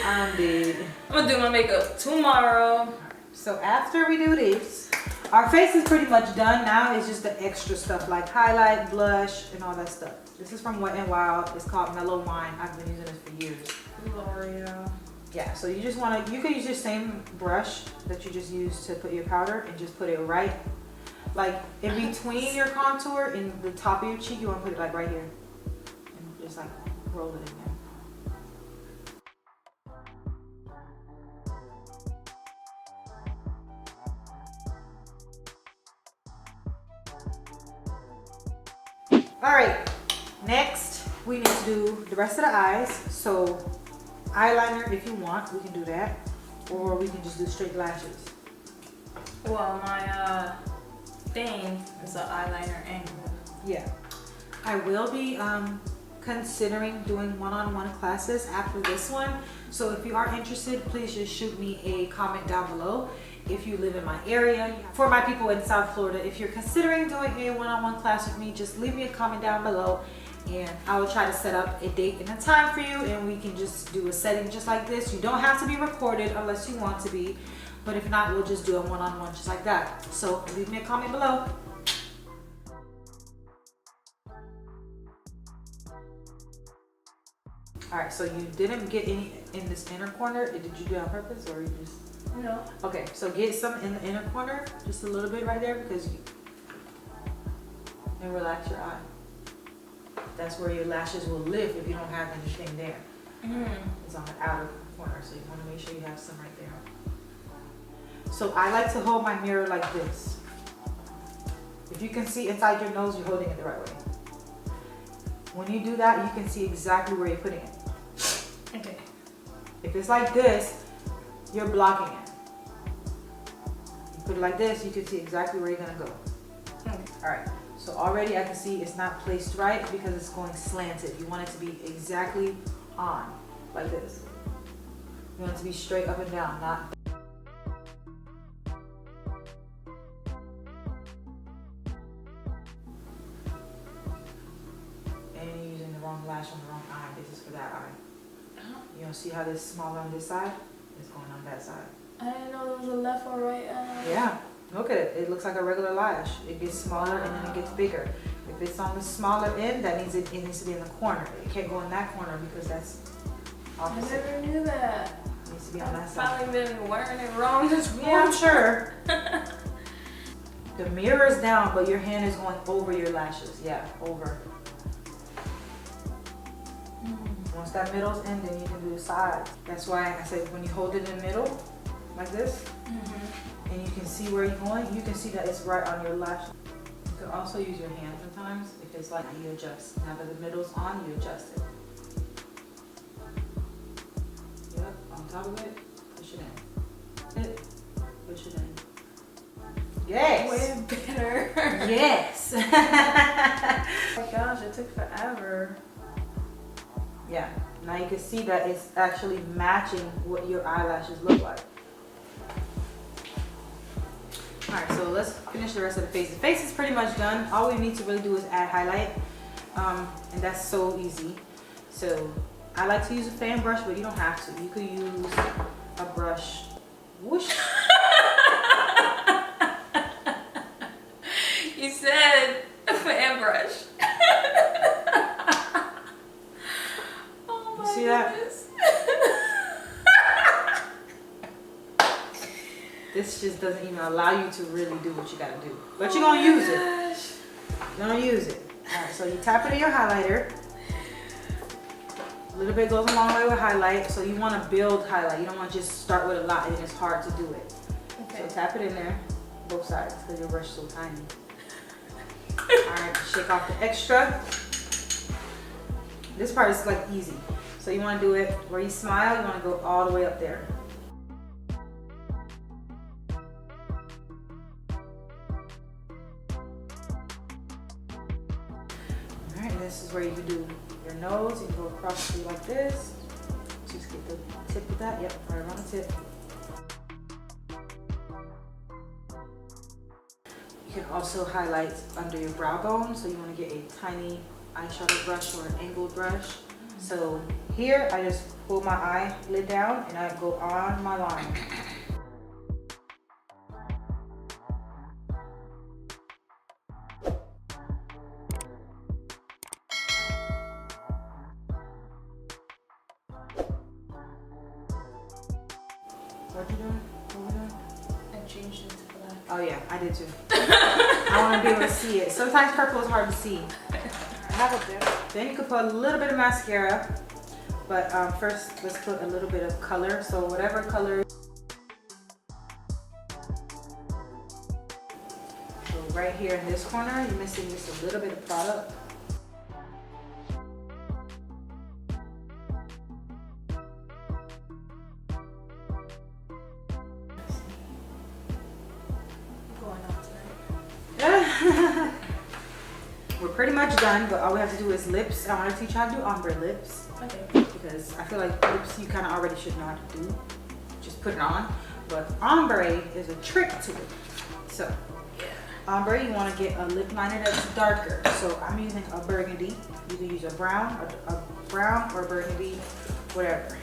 I'm dead. I'm gonna do my makeup tomorrow. So after we do this, our face is pretty much done. Now it's just the extra stuff like highlight, blush, and all that stuff. This is from Wet n Wild. It's called Mellow Wine. I've been using this for years. L'Oreal. Yeah, so you just want to, you can use your same brush that you just used to put your powder and just put it right, like in between your contour and the top of your cheek. You want to put it like right here and just like roll it in there. All right, next we need to do the rest of the eyes. So eyeliner, if you want, we can do that, or we can just do straight lashes. Well, my thing is an eyeliner angle. Yeah, I will be considering doing one-on-one classes after this one. So if you are interested, please just shoot me a comment down below. If you live in my area, for my people in South Florida, if you're considering doing a one-on-one class with me, just leave me a comment down below and I will try to set up a date and a time for you and we can just do a setting just like this. You don't have to be recorded unless you want to be, but if not, we'll just do a one-on-one just like that. So leave me a comment below. All right, so you didn't get any in this inner corner. Did you do it on purpose or you just? No. Okay, so get some in the inner corner, just a little bit right there because and relax your eye. That's where your lashes will live if you don't have anything there. It's on the outer corner, so you want to make sure you have some right there. So I like to hold my mirror like this. If you can see inside your nose, you're holding it the right way. When you do that, you can see exactly where you're putting it. Okay. If it's like this, you're blocking it. You put it like this, you can see exactly where you're gonna go. Okay. All right, so already I can see it's not placed right because it's going slanted. You want it to be exactly on, like this. You want it to be straight up and down, not. And you're using the wrong lash on the wrong eye. This is for that eye. You don't see how this is smaller on this side? It's going on that side. I didn't know there was a left or right eye. Yeah, look at it. It looks like a regular lash. It gets smaller and then it gets bigger. If it's on the smaller end, that means it needs to be in the corner. It can't go in that corner because that's I opposite. never knew that. It needs to be on that I've side. probably been wearing it wrong this Yeah, I'm morning. sure. The mirror is down, but your hand is going over your lashes. Yeah, over. Once that middle's in, then you can do the sides. That's why I said when you hold it in the middle, like this, and you can see where you're going, you can see that it's right on your lash. You can also use your hand sometimes if it's like you adjust. Now that the middle's on, you adjust it. Yep, on top of it, push it in. Push it in. Yes! Way better. Yes! Oh my gosh, it took forever. Yeah, now you can see that it's actually matching what your eyelashes look like. Alright, so let's finish the rest of the face. The face is pretty much done. All we need to really do is add highlight, and that's so easy. So I like to use a fan brush, but you don't have to. You could use a brush. Whoosh. You said a fan brush. Oh my see that? goodness. This just doesn't even allow you to really do what you gotta do. But you're gonna use it. You're gonna use it. Alright, so you tap it in your highlighter. A little bit goes a long way with highlight, so you want to build highlight. You don't want to just start with a lot and it's hard to do it. Okay. So tap it in there, both sides, because your brush is so tiny. Alright, shake off the extra. This part is like easy. So you want to do it where you smile, you want to go all the way up there. Alright, this is where you can do your nose. You can go across the like this. Just get the tip of that. Yep, right around the tip. You can also highlight under your brow bone. So you want to get a tiny eyeshadow brush or an angled brush. So here I just pull my eyelid down and I go on my line. What you doing? What we doing? I changed it to black. Oh yeah, I did too. I want to be able to see it. Sometimes purple is hard to see. I have it there. Then you could put a little bit of mascara, but first let's put a little bit of color. So whatever color. So right here in this corner, you're missing just a little bit of product. Going out tonight. We're pretty much done, but all we have to do is lips. I want to teach you how to do ombre lips. Okay. Because I feel like lips you kind of already should know how to do. Just put it on. But ombre is a trick to it. So, ombre, you want to get a lip liner that's darker. So I'm using a burgundy. You can use a brown or a burgundy, whatever.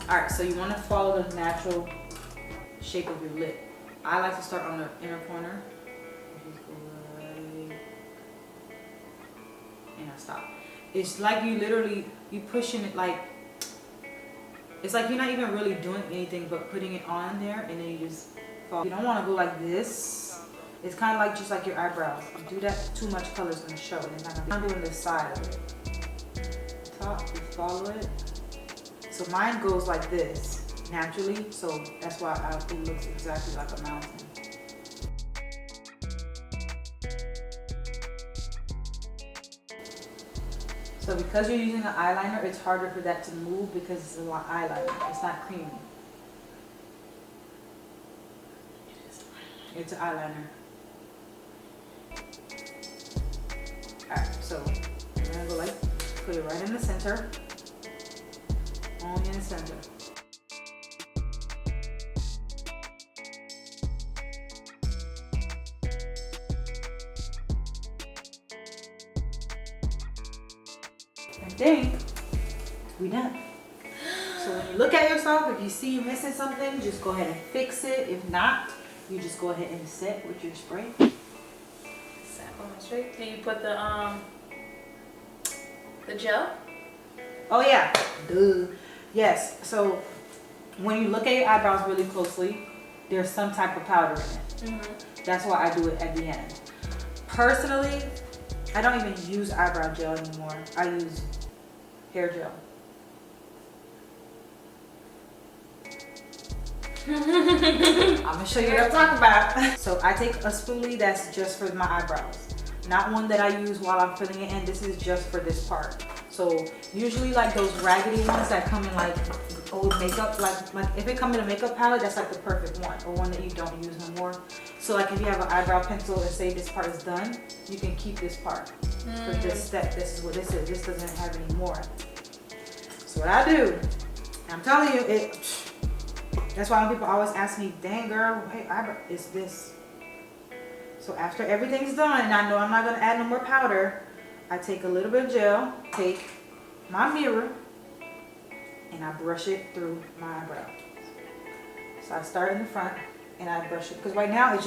All right, so you want to follow the natural shape of your lip. I like to start on the inner corner. Just go right, and I stop. It's like you pushing it like, it's like you're not even really doing anything but putting it on there and then you just fall. You don't want to go like this. It's kind of like just like your eyebrows. If you do that, too much color is going to show. And it's not gonna be. I'm doing this side of it. Top, just follow it. So mine goes like this naturally, so that's why it looks exactly like a mountain. So because you're using an eyeliner, it's harder for that to move because it's a lot eyeliner. It's not creamy. It's an eyeliner. Alright, so I'm gonna go like, put it right in the center. Only in the center. And then we done. So when you look at yourself, if you see you're missing something, just go ahead and fix it. If not, you just go ahead and set with your spray. Set on my straight. Do you put the gel? Oh yeah, duh. Yes, so when you look at your eyebrows really closely, there's some type of powder in it. That's why I do it at the end. Personally, I don't even use eyebrow gel anymore. I use hair gel. I'm gonna show you what I'm talking about. So I take a spoolie that's just for my eyebrows. Not one that I use while I'm filling it in. This is just for this part. So usually like those raggedy ones that come in like old makeup, like if it comes in a makeup palette, that's like the perfect one, or one that you don't use no more. So like if you have an eyebrow pencil and say this part is done, you can keep this part for this step. This is what this is. This doesn't have any more. So what I do, I'm telling you, that's why when people always ask me, dang girl, hey, eyebrow, it's this. So after everything's done, and I know I'm not gonna add no more powder, I take a little bit of gel, take my mirror, and I brush it through my eyebrow. So I start in the front and I brush it, because right now it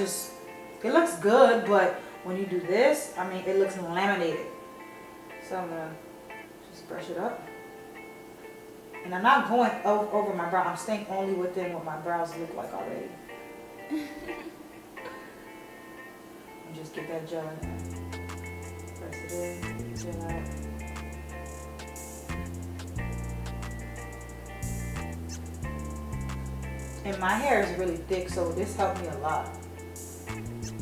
looks good, but when you do this, I mean, it looks laminated. So I'm gonna just brush it up. And I'm not going over my brow, I'm staying only within what my brows look like already. And just get that gel in there. Press it in, gel out. And my hair is really thick, so this helped me a lot.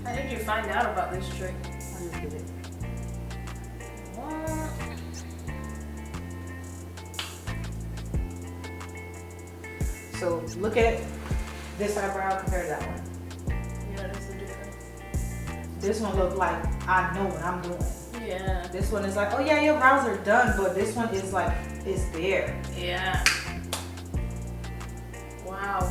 How did you find out about this trick? I just did it. What? So look at this eyebrow compared to that one. Yeah, there's a difference. This one look like I know what I'm doing. Yeah. This one is like, oh yeah, your brows are done, but this one is like, it's there. Yeah. Wow.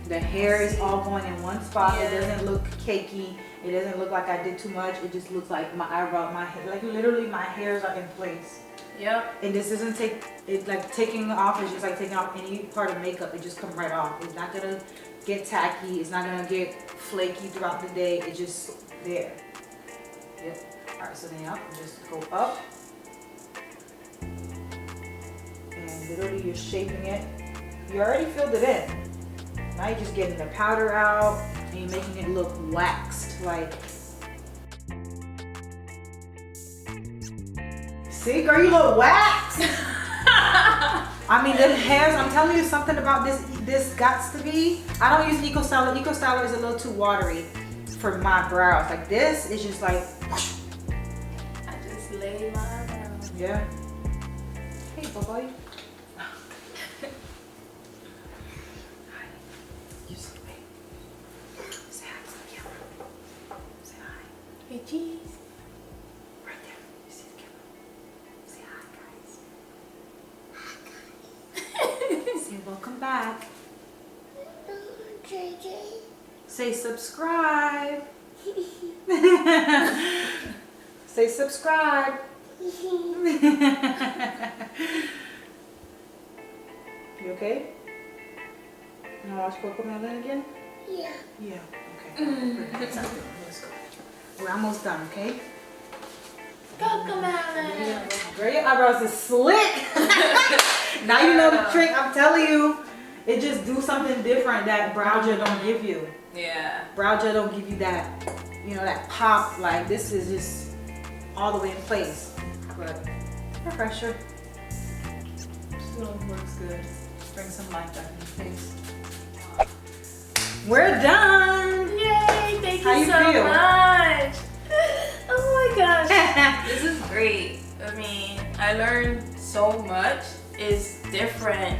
The hair is all going in one spot. Yeah. It doesn't look cakey. It doesn't look like I did too much. It just looks like my eyebrow, my hair, like literally my hairs are in place. Yep. And this doesn't take, it's like taking off, it's just like taking off any part of makeup. It just comes right off. It's not gonna get tacky. It's not gonna get flaky throughout the day. It's just there. Yep. All right, so then y'all just go up. And literally you're shaping it. You already filled it in. Now you're just getting the powder out and you're making it look waxed. Like, see, girl, you look waxed. I mean, the hairs, I'm telling you something about this gots to be. I don't use Eco Styler. Eco Styler is a little too watery for my brows. Like this is just like, I just lay my eyebrows. yeah. Hey, boy. Say hi to the camera. Say hi. Hey, cheese. Right there. You see the camera. Say hi, guys. Say welcome back. Say subscribe. Say subscribe. You okay? You wanna watch CoComelon again? Yeah. Yeah. Okay. Let's go. We're almost done, okay? CoComelon. Girl, your eyebrows is slick. Now you know the trick. I'm telling you, it just do something different that brow gel don't give you. Yeah. Brow gel don't give you that, you know, that pop. Like this is just all the way in place. But refresher. Still looks good. Bring some light back in your face. We're done. Yay! Thank How you you so feel? much. Oh my gosh, this is great. I mean, I learned so much. It's different,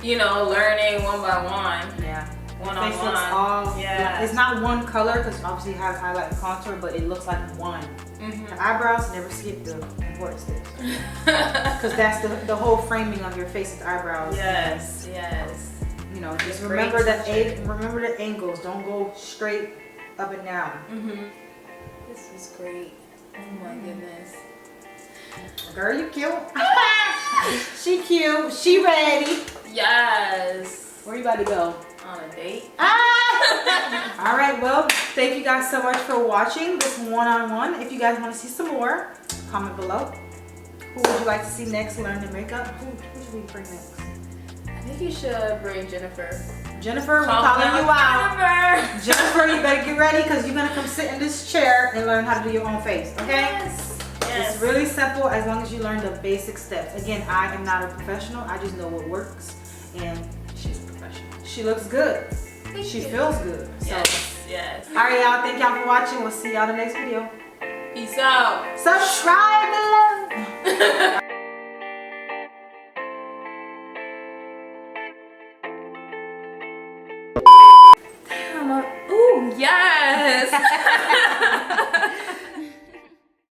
you know, learning one by one. Yeah. One Your on face one. looks all. Yeah. It's not one color because obviously you have highlight and contour, but it looks like one. Mm-hmm. The eyebrows never skip the important steps because that's the whole framing of your face is eyebrows. Yes, yes. You know, just Great remember that teacher. remember the angles. Don't go straight up and down. Mm-hmm. This is great. Oh my goodness. Girl, you cute. She cute. She ready. Yes. Where you about to go? On a date. All right. Well, thank you guys so much for watching this one-on-one. If you guys want to see some more, comment below. Who would you like to see next learn the makeup? Who should we bring next? I think you should bring Jennifer. Jennifer, we're calling you out. Jennifer. Jennifer, you better get ready because you're gonna come sit in this chair and learn how to do your own face. Okay? Yes. Yes. It's really simple as long as you learn the basic steps. Again, I am not a professional. I just know what works, and She's a professional. she looks good. Thank She you. feels good. So, Yes. Yes. all right, y'all. Thank y'all for watching. We'll see y'all in the next video. Peace out. Subscribe below. Ooh, yes.